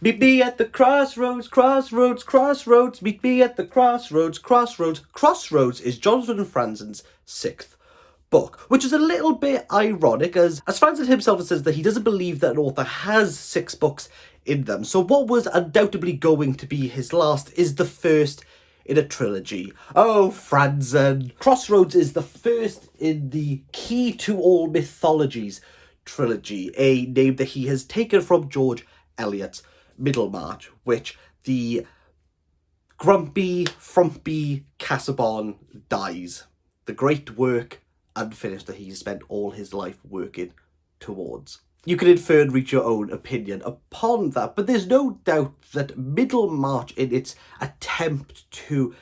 Meet me at the crossroads, crossroads, crossroads. Meet me at the crossroads, crossroads. Crossroads is Jonathan Franzen's sixth book, which is a little bit ironic as Franzen himself says that he doesn't believe that an author has 6 books in them. So what was undoubtedly going to be his last is the first in a trilogy. Oh, Franzen! Crossroads is the first in the Key to All Mythologies trilogy, a name that he has taken from George Eliot's Middlemarch, which the grumpy, frumpy Casaubon dies. The great work unfinished that he spent all his life working towards. You can infer and reach your own opinion upon that, but there's no doubt that Middlemarch, in its attempt to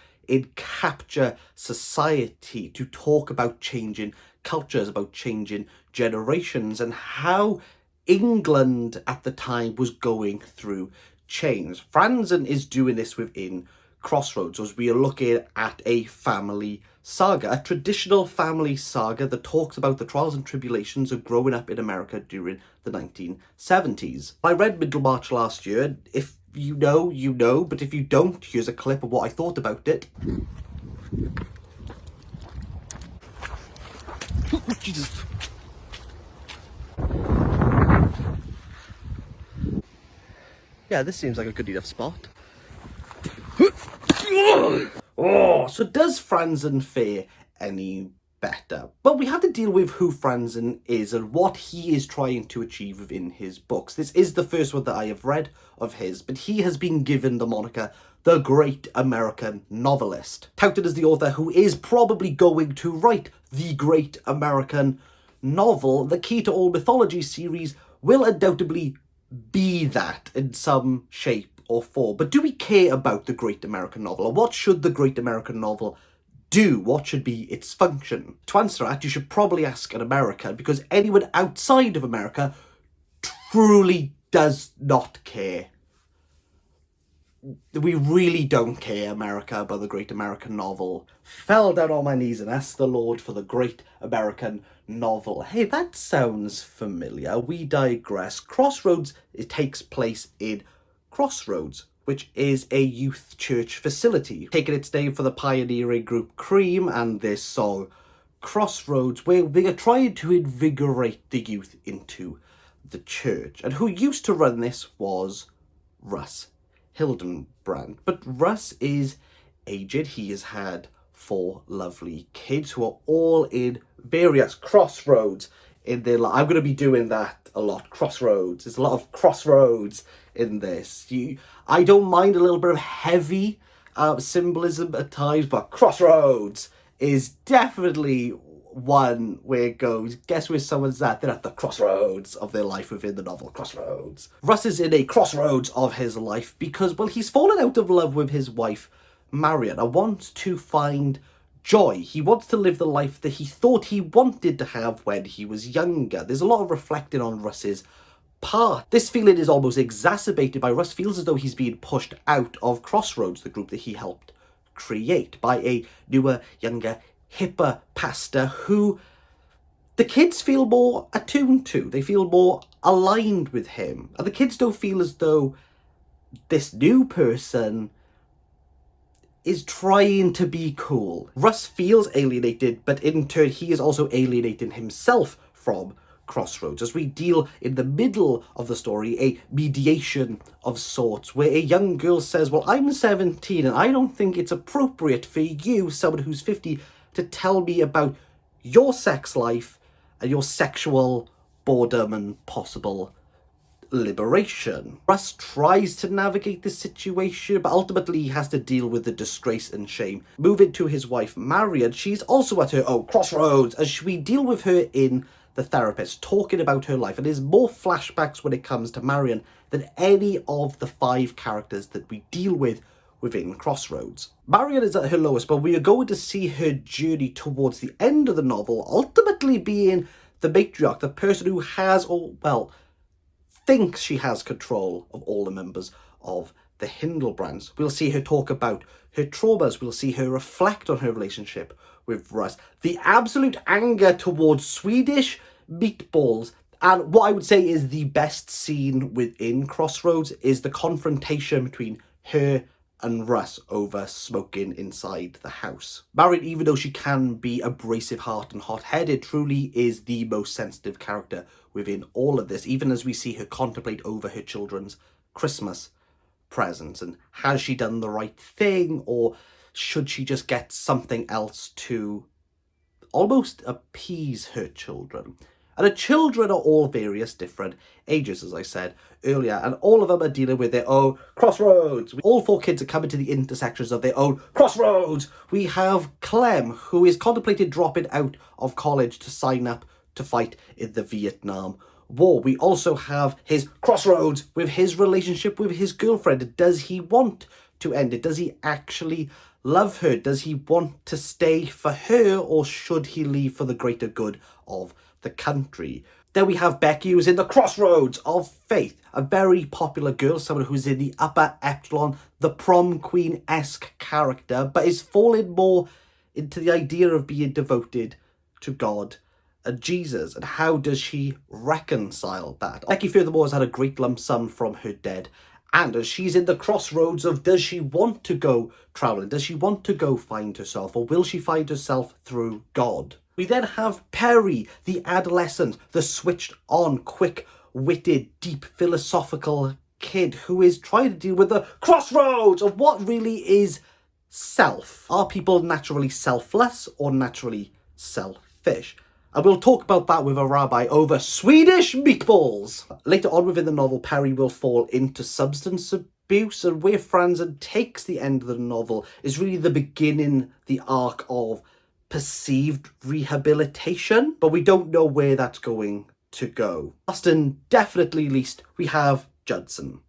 capture society, to talk about changing cultures, about changing generations, and how England at the time was going through change. Franzen is doing this within Crossroads, as we are looking at a family saga, a traditional family saga that talks about the trials and tribulations of growing up in America during the 1970s. I read Middlemarch last year. If you know, you know, but if you don't, here's a clip of what I thought about it. Oh, Jesus. Yeah, this seems like a good enough spot. Oh, so does Franzen fare any better? But we have to deal with who Franzen is and what he is trying to achieve within his books. This is the first one that I have read of his, but he has been given the moniker the Great American Novelist, touted as the author who is probably going to write the Great American Novel. The Key to All Mythologies series will undoubtedly be that in some shape or form. But do we care about the Great American Novel? Or what should the Great American Novel do? What should be its function? To answer that, you should probably ask an American, because anyone outside of America truly does not care. We really don't care, America, about the Great American Novel. Fell down on my knees and asked the Lord for the Great American Novel. Hey, that sounds familiar. We digress. Crossroads, it takes place in Crossroads, which is a youth church facility, taking its name from the pioneering group Cream and their song Crossroads, where they are trying to invigorate the youth into the church. And who used to run this was Russ Hildenbrand. But Russ is aged. He has had 4 lovely kids who are all in various crossroads in their life. I'm going to be doing that a lot. Crossroads. There's a lot of crossroads in this. I don't mind a little bit of heavy symbolism at times, but Crossroads is definitely one where it goes, guess where someone's at? They're at the crossroads of their life within the novel Crossroads. Russ is in a crossroads of his life because, well, he's fallen out of love with his wife, Marion, and wants to find joy. He wants to live the life that he thought he wanted to have when he was younger. There's a lot of reflecting on Russ's part. This feeling is almost exacerbated by Russ feels as though he's being pushed out of Crossroads, the group that he helped create, by a newer, younger, hipper pastor who the kids feel more attuned to. They feel more aligned with him. And the kids don't feel as though this new person is trying to be cool. Russ feels alienated, but in turn he is also alienating himself from Crossroads, as we deal in the middle of the story a mediation of sorts, where a young girl says, well, I'm 17 and I don't think it's appropriate for you, someone who's 50, to tell me about your sex life and your sexual boredom and possible liberation. Russ tries to navigate this situation, but ultimately he has to deal with the disgrace and shame. Moving to his wife, Marion, she's also at her own crossroads, as we deal with her in The Therapist, talking about her life. And there's more flashbacks when it comes to Marion than any of the 5 characters that we deal with within Crossroads. Marion is at her lowest, but we are going to see her journey towards the end of the novel, ultimately being the matriarch, the person who has, or, well, thinks she has control of all the members of the Hildenbrands. We'll see her talk about her traumas. We'll see her reflect on her relationship with Russ. The absolute anger towards Swedish meatballs And what I would say is the best scene within Crossroads is the confrontation between her and Russ over smoking inside the house. Marion, even though she can be abrasive heart and hot-headed, truly is the most sensitive character within all of this, even as we see her contemplate over her children's Christmas presents. And has she done the right thing, or should she just get something else to almost appease her children? And her children are all various different ages, as I said earlier, and all of them are dealing with their own crossroads. All 4 kids are coming to the intersections of their own crossroads. We have Clem, who is contemplating dropping out of college to sign up to fight in the Vietnam War. We also have his crossroads with his relationship with his girlfriend. Does he want to end it? Does he actually love her? Does he want to stay for her, or should he leave for the greater good of the country? Then we have Becky, who's in the crossroads of faith, a very popular girl, someone who's in the upper echelon, the prom queen-esque character, but is falling more into the idea of being devoted to God and Jesus. And how does she reconcile that? Becky, furthermore, has had a great lump sum from her dead, and as she's in the crossroads of, does she want to go travelling? Does she want to go find herself, or will she find herself through God? We then have Perry, the adolescent, the switched-on, quick-witted, deep philosophical kid who is trying to deal with the crossroads of what really is self. Are people naturally selfless or naturally selfish? And we'll talk about that with a rabbi over Swedish meatballs. Later on within the novel, Perry will fall into substance abuse, and where Franzen takes the end of the novel is really the beginning, the arc of perceived rehabilitation, but we don't know where that's going to go. Last and definitely least, we have Judson.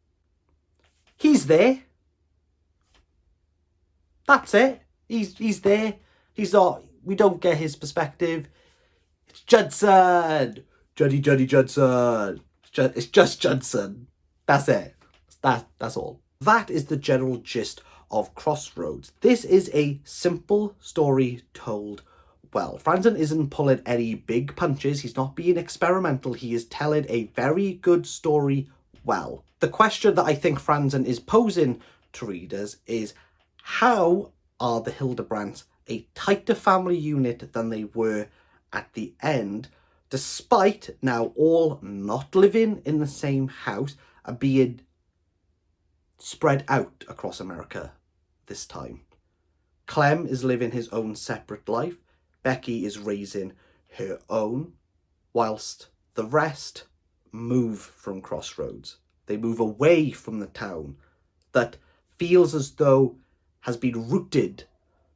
He's there. That's it. He's there. He's not, we don't get his perspective. It's Judson! Juddy Judson! It's just Judson. That's it. That's all. That is the general gist of Crossroads. This is a simple story told well. Franzen isn't pulling any big punches. He's not being experimental. He is telling a very good story well. The question that I think Franzen is posing to readers is, how are the Hildebrands a tighter family unit than they were at the end, despite now all not living in the same house and being spread out across America this time? Clem is living his own separate life. Becky is raising her own, whilst the rest move from Crossroads. They move away from the town that feels as though has been rooted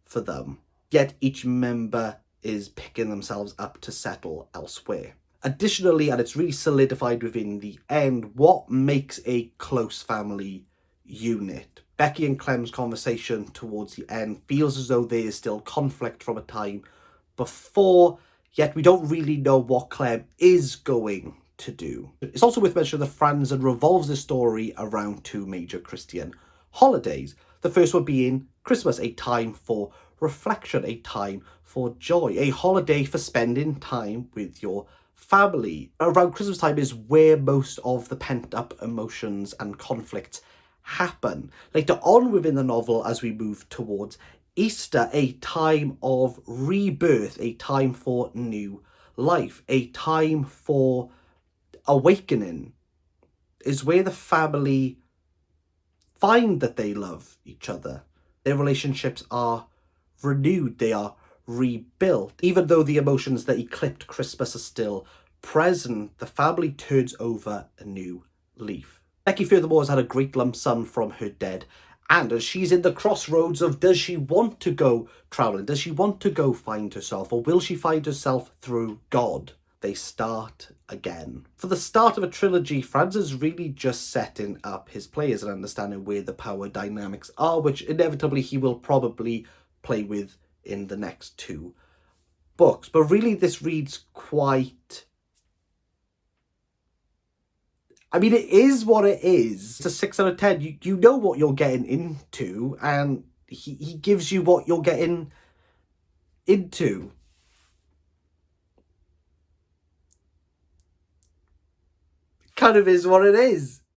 for them, yet each member is picking themselves up to settle elsewhere. Additionally, and it's really solidified within the end, what makes a close family unit? Becky and Clem's conversation towards the end feels as though there is still conflict from a time before, yet we don't really know what Clem is going to do. It's also worth mentioning that Franzen revolves the story around 2 major Christian holidays. The first one being Christmas, a time for reflection, a time for joy, a holiday for spending time with your family. Around Christmas time is where most of the pent-up emotions and conflicts happen. Later on within the novel, as we move towards Easter, a time of rebirth, a time for new life, a time for awakening, is where the family find that they love each other. Their relationships are renewed, they are rebuilt. Even though the emotions that eclipsed Christmas are still present, the family turns over a new leaf. Becky, furthermore, has had a great lump sum from her dead, and as she's in the crossroads of, does she want to go travelling? Does she want to go find herself, or will she find herself through God? They start again. For the start of a trilogy, Franzen's really just setting up his players and understanding where the power dynamics are, which inevitably he will probably play with in the next 2 books. But really this reads quite... I mean, it is what it is. It's a 6 out of 10. You know what you're getting into, and he gives you what you're getting into. kind of is what it is.